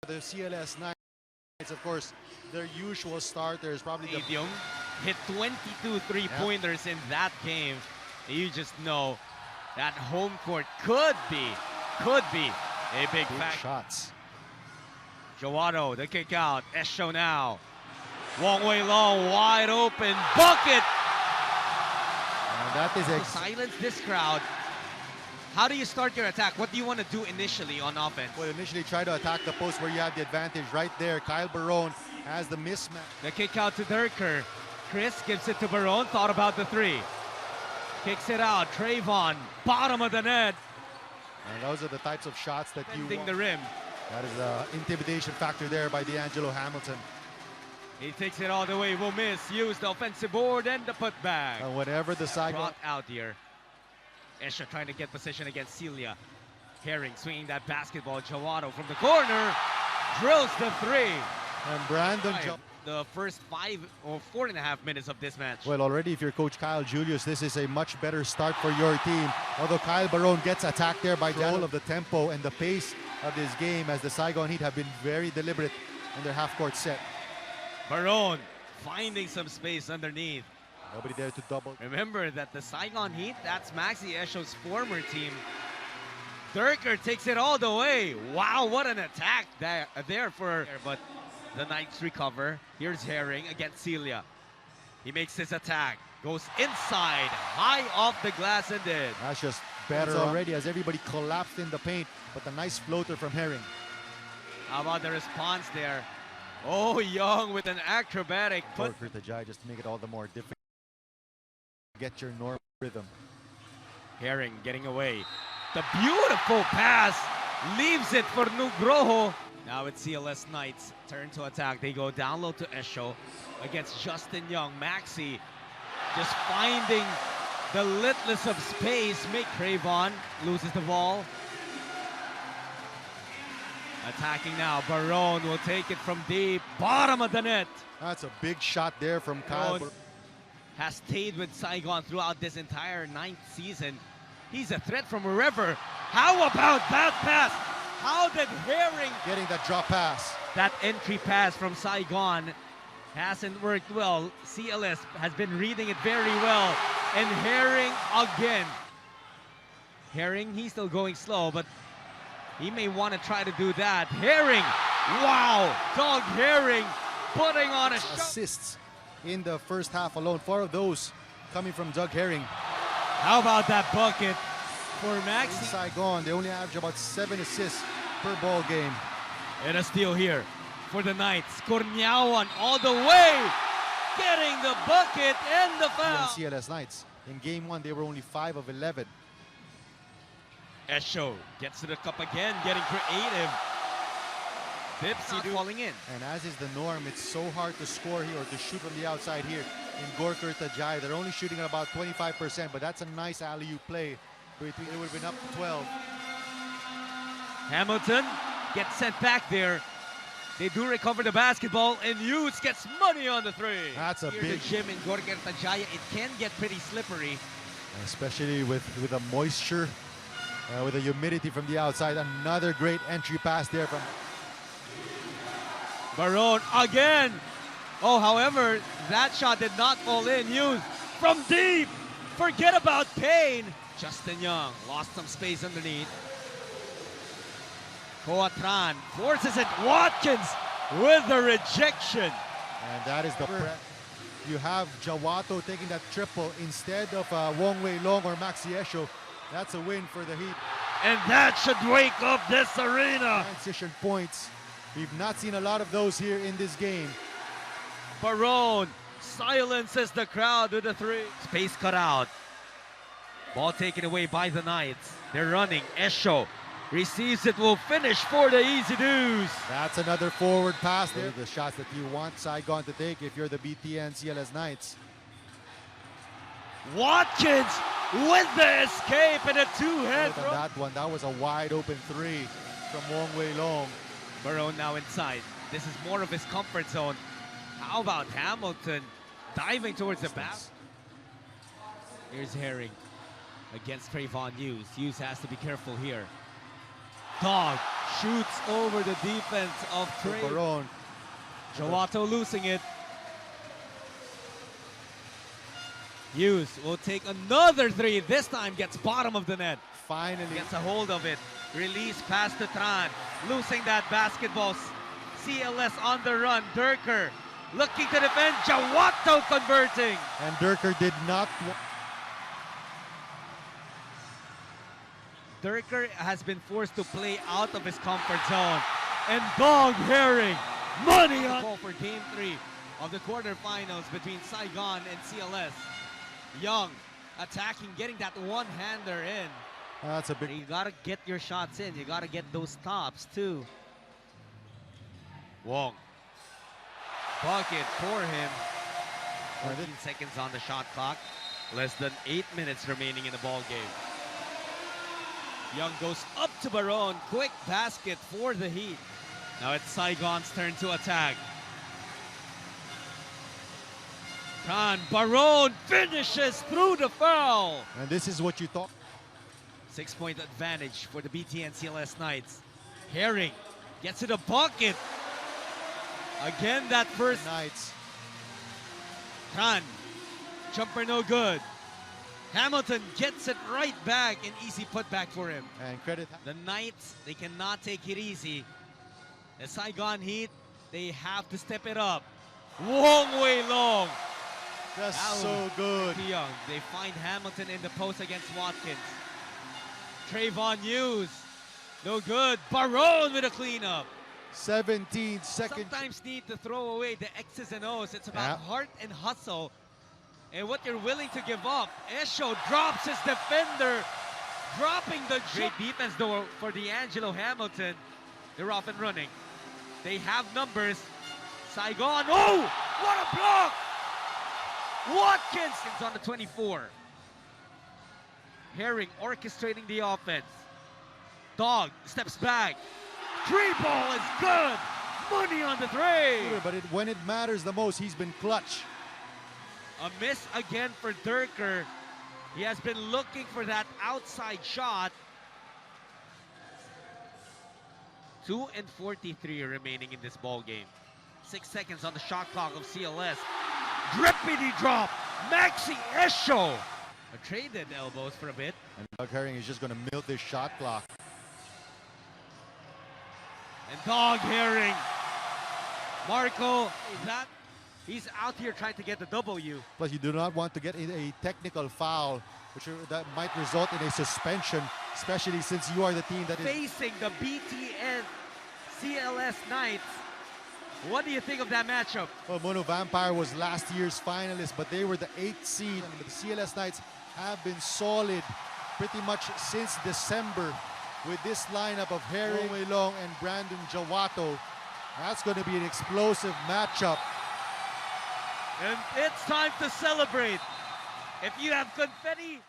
The CLS Knights, of course, their usual starters, probably the... Young hit 22 three-pointers in that game. You just know that home court could be a big factor. shots. Jawado, the kick out. Esho now. Wong Wei Long, wide open. Bucket! And that is To silence this crowd. How do you start your attack? What do you want to do initially on offense? Well, initially try to attack the post where you have the advantage. Right there, Kyle Barone has the mismatch. The kick out to Durker. Chris gives it to Barone, thought about the three. Kicks it out, Trayvon, bottom of the net. And those are the types of shots that you Bending want. the rim. That is the intimidation factor there by D'Angelo Hamilton. He takes it all the way, will miss, use the offensive board and the putback. And whenever the Saigon... Brought out here. Esho trying to get position against Celia. Herring swinging that basketball. Jawado from the corner, drills the three. And Brandon... The first 5 or 4.5 minutes of this match. Well, already if you're Coach Kyle Julius, this is a much better start for your team. Although Kyle Barone gets attacked there by control of the tempo and the pace of this game, as the Saigon Heat have been very deliberate in their half-court set. Barone finding some space underneath. Nobody there to double. Remember that the Saigon Heat, that's Maxie Esho's former team. Durker takes it all the way. Wow, what an attack there for... But the Knights recover. Here's Herring against Celia. He makes his attack. Goes inside, high off the glass and in. That's just better already as everybody collapsed in the paint. But a nice floater from Herring. How about the response there? Oh, Young with an acrobatic put. Tajai just to make it all the more difficult. Get your normal rhythm. Herring getting away. The beautiful pass leaves it for Nugroho. Now it's CLS Knights turn to attack. They go down low to Esho against Justin Young. Maxie just finding the littlest of space. Trayvon loses the ball. Attacking now. Barone will take it from deep. Bottom of the net. That's a big shot there from Kyle. Has stayed with Saigon throughout this entire 9th season. He's a threat from wherever. How about that pass? How did Herring... Getting that drop pass. That entry pass from Saigon hasn't worked well. CLS has been reading it very well. And Herring again. Herring, he's still going slow, but he may want to try to do that. Herring, wow! Doug Herring putting on a shot. Assists in the first half alone. 4 of those coming from Doug Herring. How about that bucket for Maxie? In Saigon, they only average about 7 assists per ball game. And a steal here for the Knights. Cornyawan all the way, getting the bucket and the foul. CLS Knights. In game 1, they were only 5 of 11. Esho gets to the cup again, getting creative. Dipsy falling in. And as is the norm, it's so hard to score here or to shoot from the outside here in Gorker Tajai. They're only shooting at about 25%, but that's a nice alley-oop play. It would have been up to 12. Hamilton gets sent back there. They do recover the basketball, and Hughes gets money on the three. That's a Here's big... the gym in Gorker Tajaya. It can get pretty slippery. Especially with the moisture, with the humidity from the outside. Another great entry pass there from... Barone again. Oh, however, that shot did not fall in. Hughes from deep. Forget about Payne. Justin Young lost some space underneath. Coatran forces it. Watkins with the rejection. And that is the prep. You have Jawato taking that triple instead of Wong Wei Long or Maxie Esho. That's a win for the Heat. And that should wake up this arena. Transition points. We've not seen a lot of those here in this game. Barone silences the crowd with the three. Space cut out. Ball taken away by the Knights. They're running. Esho receives it, will finish for the Easy Doos. That's another forward pass there. The shots that you want Saigon to take if you're the BTN CLS Knights. Watkins with the escape and a two-hand throw. That one, that was a wide open three from Wong Wei Long. Barone now inside. This is more of his comfort zone. How about Hamilton diving towards the basket? Here's Herring against Trayvon Hughes. Hughes has to be careful here. Dog Shoots over the defense of Trey. Barone. Jawato losing it. Hughes will take another three. This time gets bottom of the net. Finally. Gets a hold of it. Release pass to Tran. Losing that basketball. CLS on the run. Durker looking to defend. Jawato converting. And Durker did not. Durker has been forced to play out of his comfort zone. And Dog Herring. Money on call for game 3 of the quarterfinals between Saigon and CLS. Young attacking, getting that one-hander in. That's a big. You gotta get your shots in. You gotta get those stops too. Wong. Bucket for him. 14 seconds on the shot clock. Less than 8 minutes remaining in the ball game. Young goes up to Barone. Quick basket for the Heat. Now it's Saigon's turn to attack. Barone finishes through the foul. And this is what you thought. 6-point advantage for the BTN CLS Knights. Herring gets to the bucket. Again, that first. Knights. Jumper no good. Hamilton gets it right back. An easy putback for him. And credit. The Knights, they cannot take it easy. The Saigon Heat, they have to step it up. Wong Wei Long. That's so good. Young. They find Hamilton in the post against Watkins. Trayvon Hughes. No good. Barone with a cleanup. 17 seconds. Sometimes need to throw away the X's and O's. It's about heart and hustle. And what you're willing to give up. Esho drops his defender. Dropping the great defense though for D'Angelo Hamilton. They're off and running. They have numbers. Saigon. Oh! What a block! Watkins is on the 24. Herring orchestrating the offense. Dog steps back. 3-ball is good. Money on the three. But when it matters the most, he's been clutch. A miss again for Durker. He has been looking for that outside shot. 2:43 remaining in this ball game. 6 seconds on the shot clock of CLS. Drippity drop. Maxie Esho. Traded elbows for a bit. And Doug Herring is just going to milk this shot clock. And Dog Herring. Marco, he's out here trying to get the W. Plus, you do not want to get in a technical foul, that might result in a suspension, especially since you are the team that is facing the BTN CLS Knights. What do you think of that matchup? Well, Mono Vampire was last year's finalist, but they were the 8th seed. The CLS Knights have been solid pretty much since December with this lineup of Herring, Wei Long, and Brandon Jawato. That's going to be an explosive matchup. And it's time to celebrate. If you have confetti,